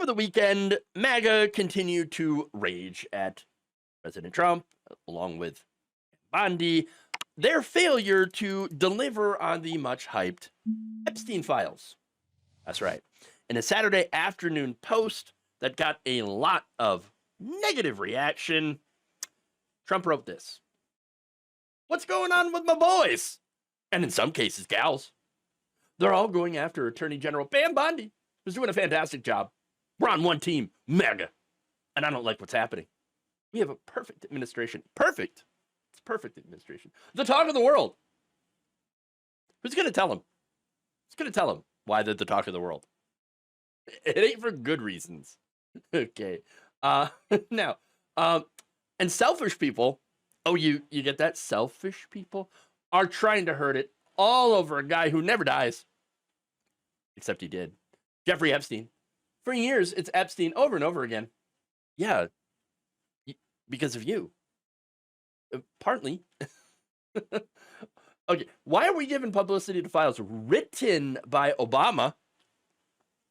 over the weekend, MAGA continued to rage at President Trump, along with Bondi, their failure to deliver on the much-hyped Epstein files. That's right. In a Saturday afternoon post that got a lot of negative reaction, Trump wrote this. What's going on with my boys? And in some cases, gals. They're all going after Attorney General Pam Bondi, who's doing a fantastic job. We're on one team, MAGA. And I don't like what's happening. We have a perfect administration. Perfect. It's perfect administration. The talk of the world. Who's going to tell him? Who's going to tell him why they're the talk of the world? It ain't for good reasons. Okay. Now, and selfish people, you get that? Selfish people are trying to hurt it all over a guy who never dies. Except he did. Jeffrey Epstein. For years, it's Epstein over and over again. Yeah. Because of you. Partly. Okay. Why are we giving publicity to files written by Obama?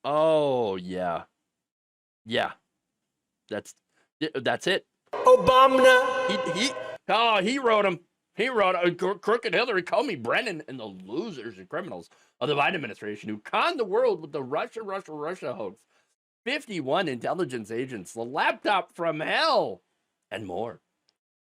Oh, yeah. Yeah. That's it. Obama. He wrote them. He wrote Crooked Hillary, call me Brennan, and the losers and criminals of the Biden administration who conned the world with the Russia hoax. 51 intelligence agents, the laptop from hell, and more.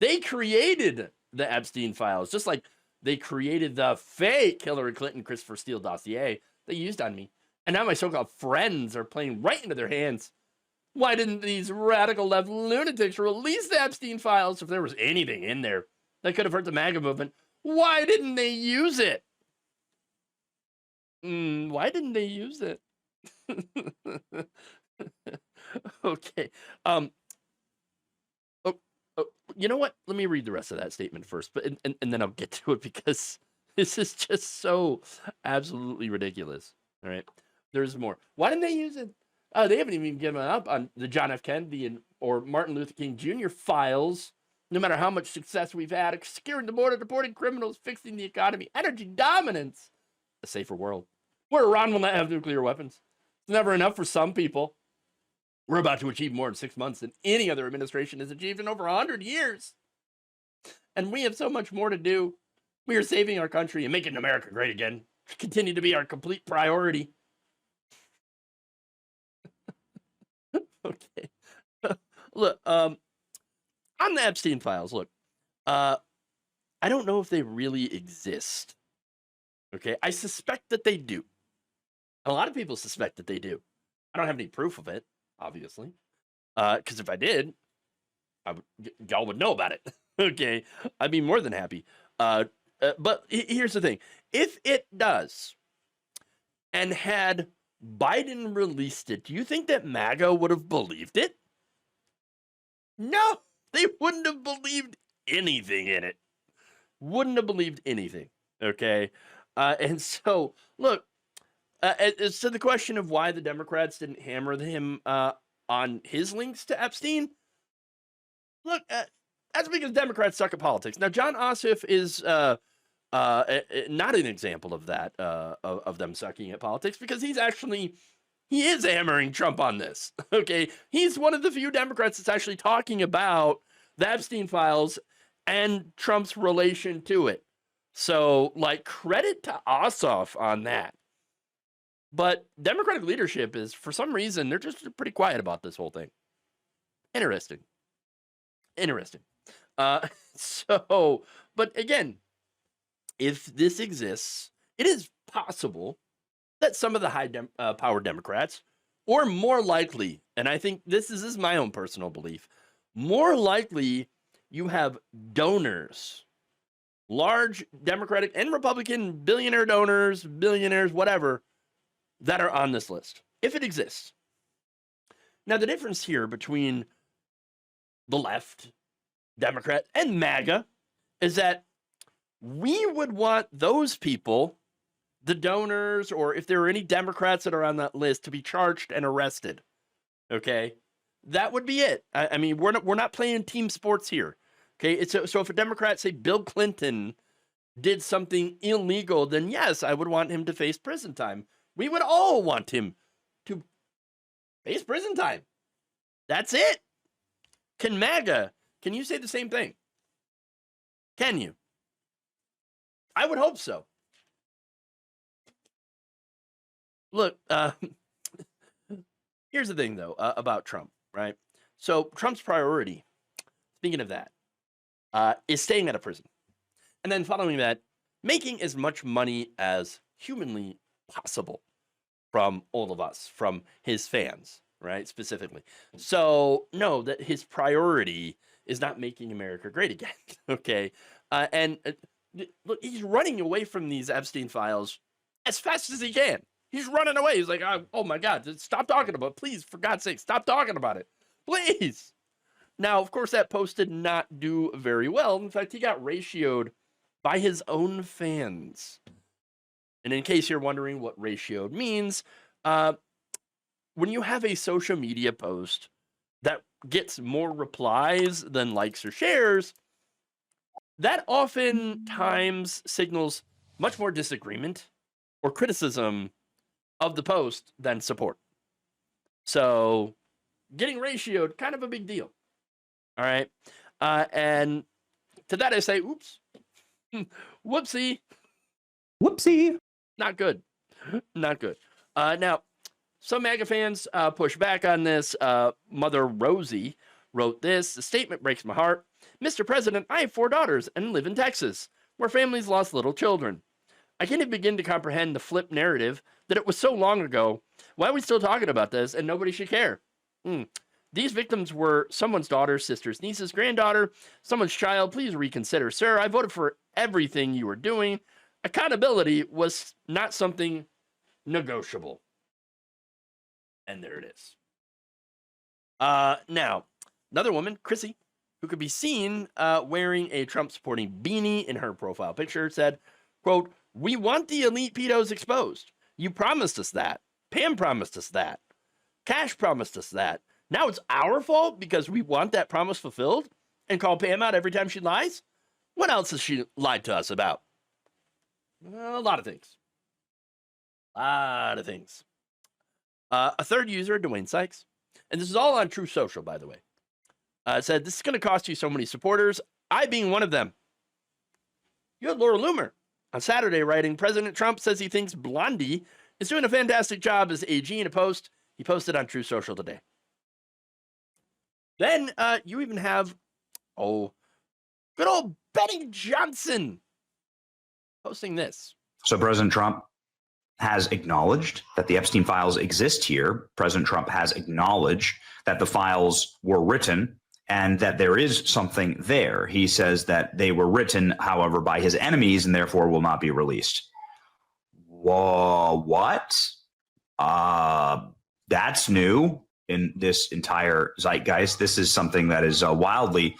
They created the Epstein files, just like they created the fake Hillary Clinton, Christopher Steele dossier they used on me. And now my so-called friends are playing right into their hands. Why didn't these radical left lunatics release the Epstein files if there was anything in there that could have hurt the MAGA movement? Why didn't they use it? Why didn't they use it? Okay. You know what? Let me read the rest of that statement first, but and then I'll get to it because this is just so absolutely ridiculous. All right. There's more. Why didn't they use it? They haven't even given up on the John F. Kennedy or Martin Luther King Jr. files. No matter how much success we've had, securing the border, deporting criminals, fixing the economy, energy dominance, a safer world, where Iran will not have nuclear weapons. It's never enough for some people. We're about to achieve more in 6 months than any other administration has achieved in over 100 years. And we have so much more to do. We are saving our country and making America great again. Continue to be our complete priority. Okay. Look, on the Epstein files, look, I don't know if they really exist. Okay, I suspect that they do. A lot of people suspect that they do. I don't have any proof of it, obviously, because if I did, y'all would know about it. Okay, I'd be more than happy. But here's the thing: if it does, and had Biden released it, do you think that MAGA would have believed it? No, they wouldn't have believed anything in it. Wouldn't have believed anything. Okay, and so look. As to the question of why the Democrats didn't hammer him on his links to Epstein, look, that's because Democrats suck at politics. Now, John Ossoff is not an example of that, of them sucking at politics, because he is hammering Trump on this. Okay, he's one of the few Democrats that's actually talking about the Epstein files and Trump's relation to it. So, like, credit to Ossoff on that. But Democratic leadership is, for some reason, they're just pretty quiet about this whole thing. Interesting. But again, if this exists, it is possible that some of the high-power Democrats, or more likely, and I think this is my own personal belief, more likely you have donors, large Democratic and Republican billionaire donors, billionaires, whatever, that are on this list, if it exists. Now, the difference here between the left, Democrat, and MAGA is that we would want those people, the donors, or if there are any Democrats that are on that list, to be charged and arrested. Okay? That would be it. I mean, we're not playing team sports here. Okay? So if a Democrat, say Bill Clinton, did something illegal, then yes, I would want him to face prison time. We would all want him to face prison time. That's it. Can MAGA, can you say the same thing? Can you? I would hope so. Look, here's the thing, though, about Trump, right? So Trump's priority, speaking of that, is staying out of prison. And then following that, making as much money as humanly possible from all of us, from his fans, right? Specifically. So, no, that his priority is not making America great again, okay? Look, he's running away from these Epstein files as fast as he can. He's running away. He's like, oh my God, stop talking about it. Please, for God's sake, stop talking about it. Please. Now, of course, that post did not do very well. In fact, he got ratioed by his own fans. And in case you're wondering what ratioed means, when you have a social media post that gets more replies than likes or shares, that oftentimes signals much more disagreement or criticism of the post than support. So getting ratioed, kind of a big deal. All right. And to that I say, oops, whoopsie. Whoopsie. Not good. Not good. Now, some MAGA fans push back on this. Mother Rosie wrote this. The statement breaks my heart. Mr. President, I have 4 daughters and live in Texas, where families lost little children. I can't even begin to comprehend the flip narrative that it was so long ago. Why are we still talking about this and nobody should care? These victims were someone's daughter, sister's niece's granddaughter, someone's child. Please reconsider, sir. I voted for everything you were doing. Accountability was not something negotiable. And there it is. Now, another woman, Chrissy, who could be seen wearing a Trump-supporting beanie in her profile picture, said, quote, "We want the elite pedos exposed. You promised us that. Pam promised us that. Cash promised us that. Now it's our fault because we want that promise fulfilled and call Pam out every time she lies? What else has she lied to us about?" Well, a lot of things. A third user, Dwayne Sykes, and this is all on True Social, by the way, said, "This is going to cost you so many supporters, I being one of them." You had Laura Loomer on Saturday writing, "President Trump says he thinks Blondie is doing a fantastic job as AG," in a post he posted on True Social today. Then you even have, good old Betty Johnson posting this. So President Trump has acknowledged that the Epstein files exist here. President Trump has acknowledged that the files were written and that there is something there. He says that they were written, however, by his enemies and therefore will not be released. Whoa, what? That's new in this entire zeitgeist. This is something that is wildly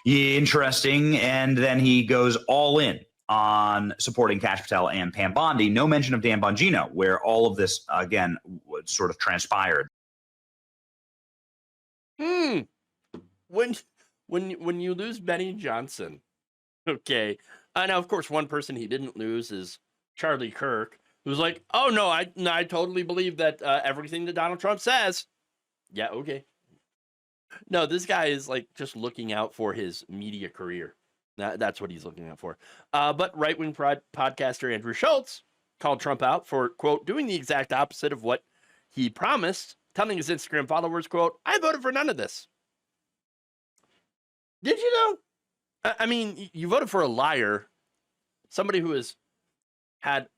interesting. And then he goes all in on supporting Kash Patel and Pam Bondi. No mention of Dan Bongino, where all of this, again, sort of transpired. When you lose Benny Johnson, okay. Now, of course, one person he didn't lose is Charlie Kirk, who's like, "Oh, no, I totally believe that everything that Donald Trump says." Yeah, okay. No, this guy is like just looking out for his media career. That's what he's looking out for. But right-wing podcaster Andrew Schultz called Trump out for, quote, doing the exact opposite of what he promised, telling his Instagram followers, quote, "I voted for none of this." Did you know? I mean, you voted for a liar, somebody who has had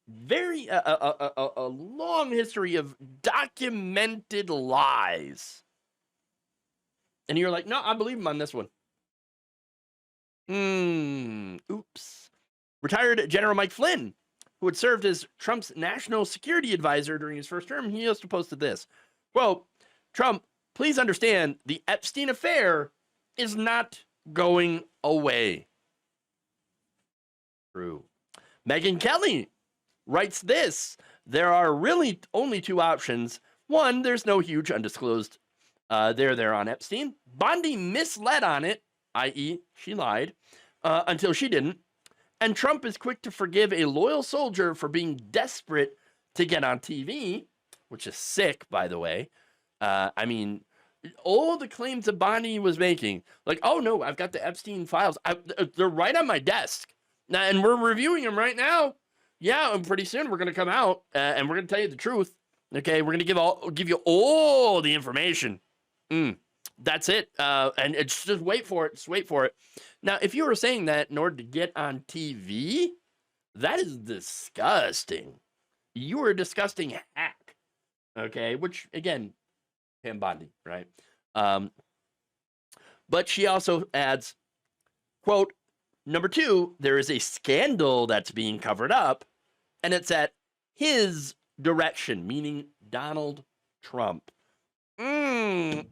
very a long history of documented lies. And you're like, "No, I believe him on this one." Oops. Retired General Mike Flynn, who had served as Trump's national security advisor during his first term, he also posted this. Quote, "Trump, please understand the Epstein affair is not going away." True. Megyn Kelly writes this. "There are really only 2 options. One, there's no huge undisclosed there on Epstein. Bondi misled on it, i.e. she lied, until she didn't. And Trump is quick to forgive a loyal soldier for being desperate to get on TV," which is sick, by the way. I mean, all the claims that Bonnie was making, like, oh no, I've got the Epstein files. They're right on my desk. Now, and we're reviewing them right now. Yeah, and pretty soon we're going to come out and we're going to tell you the truth. Okay, we're going to give you all the information. That's it. And it's just wait for it. Just wait for it. Now, if you were saying that in order to get on TV, that is disgusting. You are a disgusting hack. Okay, which again, Pam Bondi, right? But she also adds, quote, number 2, there is a scandal that's being covered up, and it's at his direction, meaning Donald Trump. They're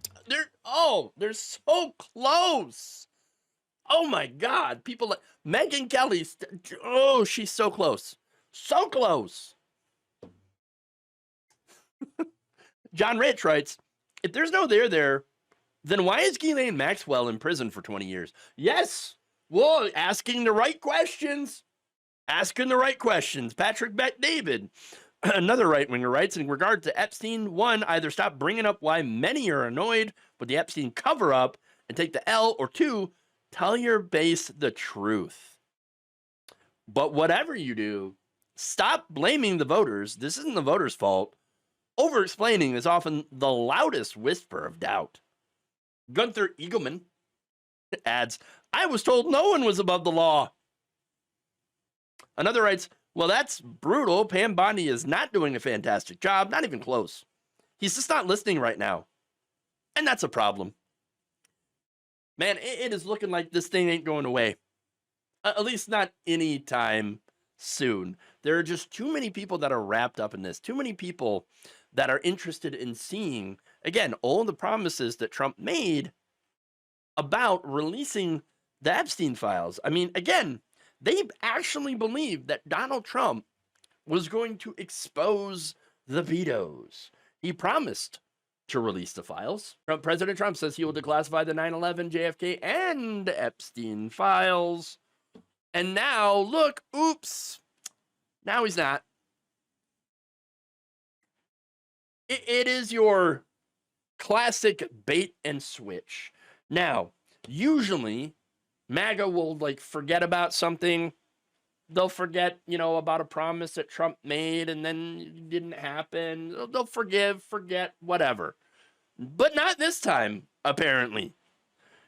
so close. Oh my God. People like Megyn Kelly. Oh, she's so close. So close. John Rich writes, if there's no there, then why is Ghislaine Maxwell in prison for 20 years? Yes. Well, asking the right questions. Asking the right questions. Patrick Bet-David, another right-winger, writes, in regard to Epstein, 1, either stop bringing up why many are annoyed with the Epstein cover-up and take the L, or 2, tell your base the truth. But whatever you do, stop blaming the voters. This isn't the voters' fault. Over-explaining is often the loudest whisper of doubt. Gunther Eagleman adds, I was told no one was above the law. Another writes, well, that's brutal. Pam Bondi is not doing a fantastic job. Not even close. He's just not listening right now. And that's a problem. Man, it is looking like this thing ain't going away. At least not anytime soon. There are just too many people that are wrapped up in this. Too many people that are interested in seeing, again, all the promises that Trump made about releasing the Epstein files. I mean, again, they actually believed that Donald Trump was going to expose the vetoes. He promised to release the files. President Trump says he will declassify the 9/11, JFK, and Epstein files. And now, look, oops, now he's not. It is your classic bait and switch. Now, usually, MAGA will forget about something. They'll forget, about a promise that Trump made and then it didn't happen. They'll forget, whatever. But not this time, apparently.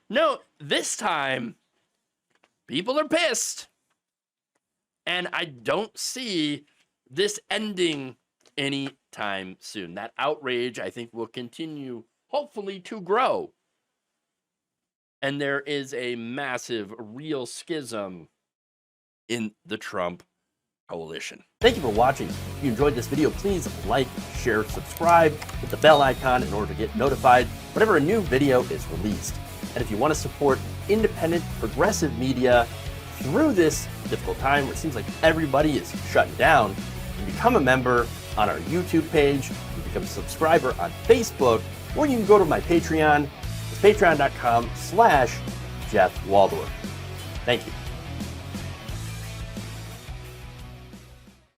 No, this time, people are pissed. And I don't see this ending anytime soon. That outrage, I think, will continue, hopefully, to grow. And there is a massive, real schism in the Trump coalition. Thank you for watching. If you enjoyed this video, please like, share, subscribe, hit the bell icon in order to get notified whenever a new video is released. And if you want to support independent, progressive media through this difficult time where it seems like everybody is shutting down, you can become a member on our YouTube page, you can become a subscriber on Facebook, or you can go to my Patreon. It's patreon.com/Jeff Waldorf. Thank you.